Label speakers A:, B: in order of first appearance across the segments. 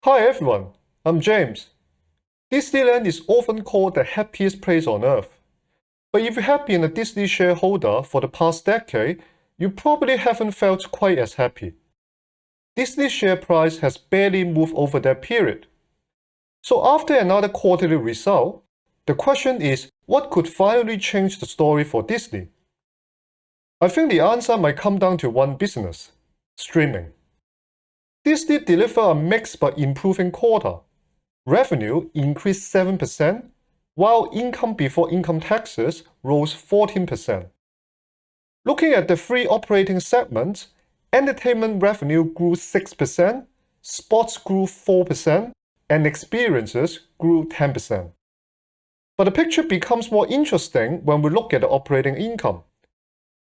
A: Hi everyone, I'm James. Disneyland is often called the happiest place on earth. But if you have been a Disney shareholder for the past decade, you probably haven't felt quite as happy. Disney's share price has barely moved over that period. So after another quarterly result, the question is, what could finally change the story for Disney? I think the answer might come down to one business: streaming. Disney delivered a mixed but improving quarter. Revenue increased 7%, while income before income taxes rose 14%. Looking at the three operating segments, entertainment revenue grew 6%, sports grew 4%, and experiences grew 10%. But the picture becomes more interesting when we look at the operating income.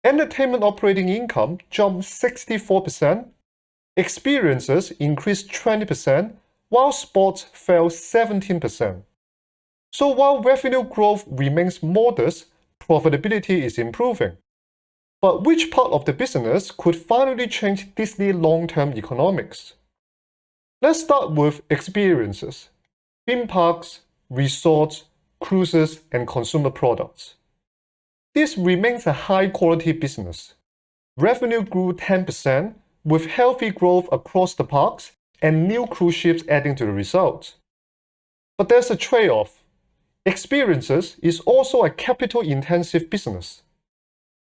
A: Entertainment operating income jumped 64%, experiences increased 20%, while sports fell 17%. So while revenue growth remains modest, profitability is improving. But which part of the business could finally change Disney's long-term economics? Let's start with experiences: theme parks, resorts, cruises, and consumer products. This remains a high-quality business. Revenue grew 10%, with healthy growth across the parks and new cruise ships adding to the results. But there's a trade-off. Experiences is also a capital-intensive business.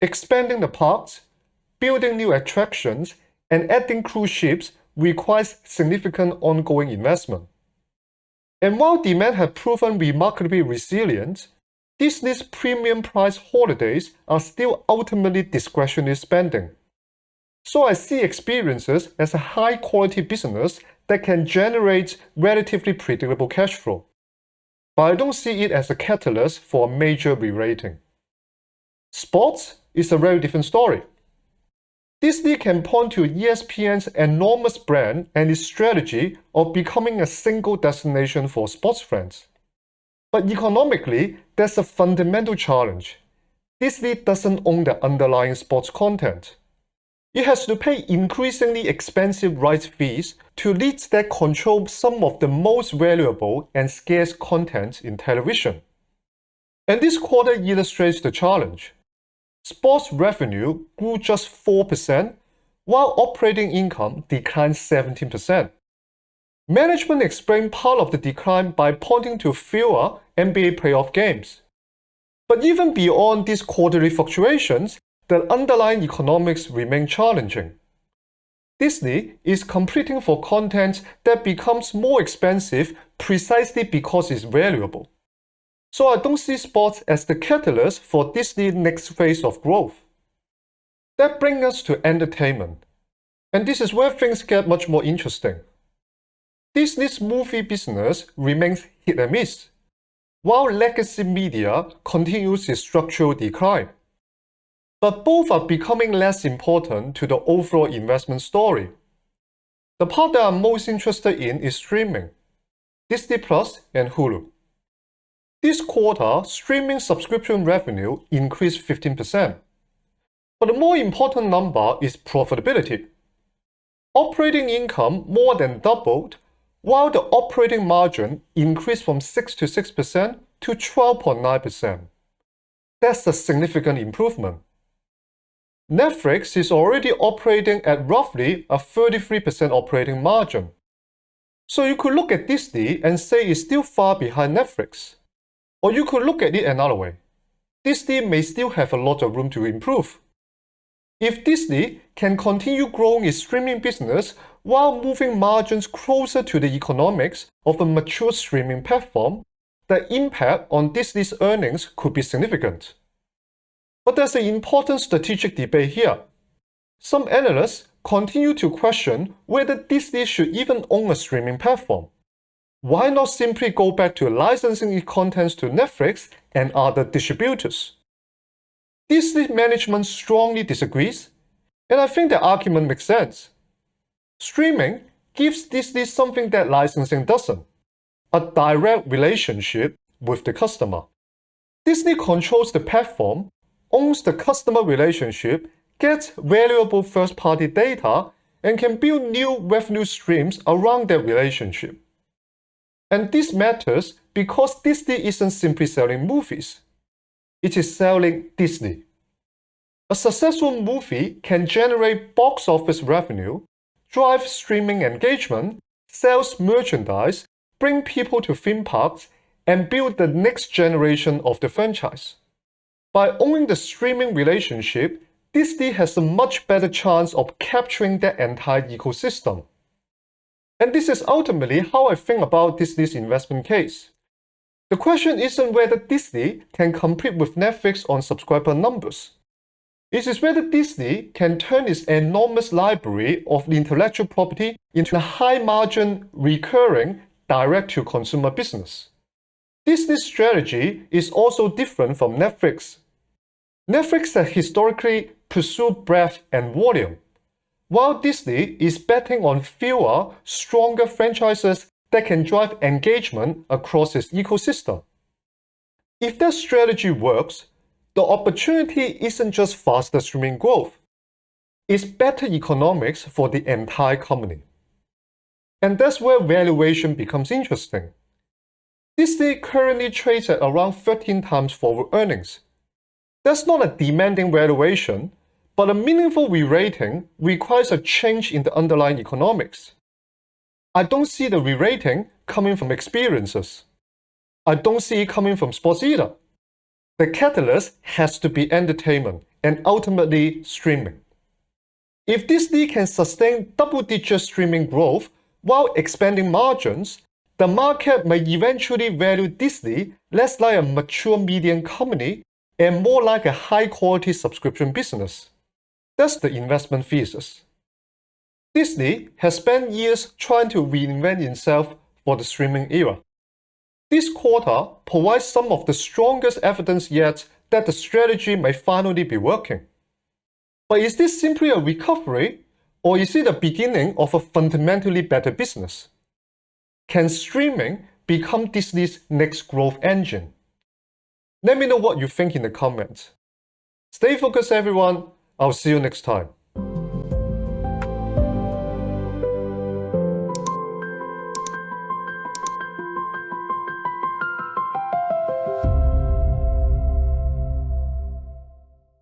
A: Expanding the parks, building new attractions, and adding cruise ships requires significant ongoing investment. And while demand has proven remarkably resilient, Disney's premium price holidays are still ultimately discretionary spending. So I see experiences as a high-quality business that can generate relatively predictable cash flow. But I don't see it as a catalyst for a major re-rating. Sports is a very different story. Disney can point to ESPN's enormous brand and its strategy of becoming a single destination for sports fans. But economically, there's a fundamental challenge. Disney doesn't own the underlying sports content. It has to pay increasingly expensive rights fees to leads that control some of the most valuable and scarce content in television. And this quarter illustrates the challenge. Sports revenue grew just 4%, while operating income declined 17%. Management explained part of the decline by pointing to fewer NBA playoff games. But even beyond these quarterly fluctuations, the underlying economics remain challenging. Disney is competing for content that becomes more expensive precisely because it's valuable. So I don't see sports as the catalyst for Disney's next phase of growth. That brings us to entertainment. And this is where things get much more interesting. Disney's movie business remains hit and miss, while legacy media continues its structural decline. But both are becoming less important to the overall investment story. The part that I'm most interested in is streaming: Disney Plus and Hulu. This quarter, streaming subscription revenue increased 15%. But the more important number is profitability. Operating income more than doubled, while the operating margin increased from 6% to 12.9%. That's a significant improvement. Netflix is already operating at roughly a 33% operating margin. So you could look at Disney and say it's still far behind Netflix. Or you could look at it another way. Disney may still have a lot of room to improve. If Disney can continue growing its streaming business while moving margins closer to the economics of a mature streaming platform, the impact on Disney's earnings could be significant. But there's an important strategic debate here. Some analysts continue to question whether Disney should even own a streaming platform. Why not simply go back to licensing its contents to Netflix and other distributors? Disney management strongly disagrees, and I think the argument makes sense. Streaming gives Disney something that licensing doesn't: a direct relationship with the customer. Disney controls the platform, owns the customer relationship, gets valuable first-party data, and can build new revenue streams around that relationship. And this matters because Disney isn't simply selling movies. It is selling Disney. A successful movie can generate box office revenue, drive streaming engagement, sell merchandise, bring people to theme parks, and build the next generation of the franchise. By owning the streaming relationship, Disney has a much better chance of capturing that entire ecosystem. And this is ultimately how I think about Disney's investment case. The question isn't whether Disney can compete with Netflix on subscriber numbers. It is whether Disney can turn its enormous library of intellectual property into a high-margin, recurring, direct-to-consumer business. Disney's strategy is also different from Netflix. Netflix has historically pursued breadth and volume, while Disney is betting on fewer, stronger franchises that can drive engagement across its ecosystem. If that strategy works, the opportunity isn't just faster streaming growth, it's better economics for the entire company. And that's where valuation becomes interesting. Disney currently trades at around 13 times forward earnings. That's not a demanding valuation, but a meaningful re-rating requires a change in the underlying economics. I don't see the re-rating coming from experiences. I don't see it coming from sports either. The catalyst has to be entertainment and ultimately streaming. If Disney can sustain double-digit streaming growth while expanding margins, the market may eventually value Disney less like a mature media company and more like a high-quality subscription business. That's the investment thesis. Disney has spent years trying to reinvent itself for the streaming era. This quarter provides some of the strongest evidence yet that the strategy may finally be working. But is this simply a recovery, or is it the beginning of a fundamentally better business? Can streaming become Disney's next growth engine? Let me know what you think in the comments. Stay focused, everyone. I'll see you next time.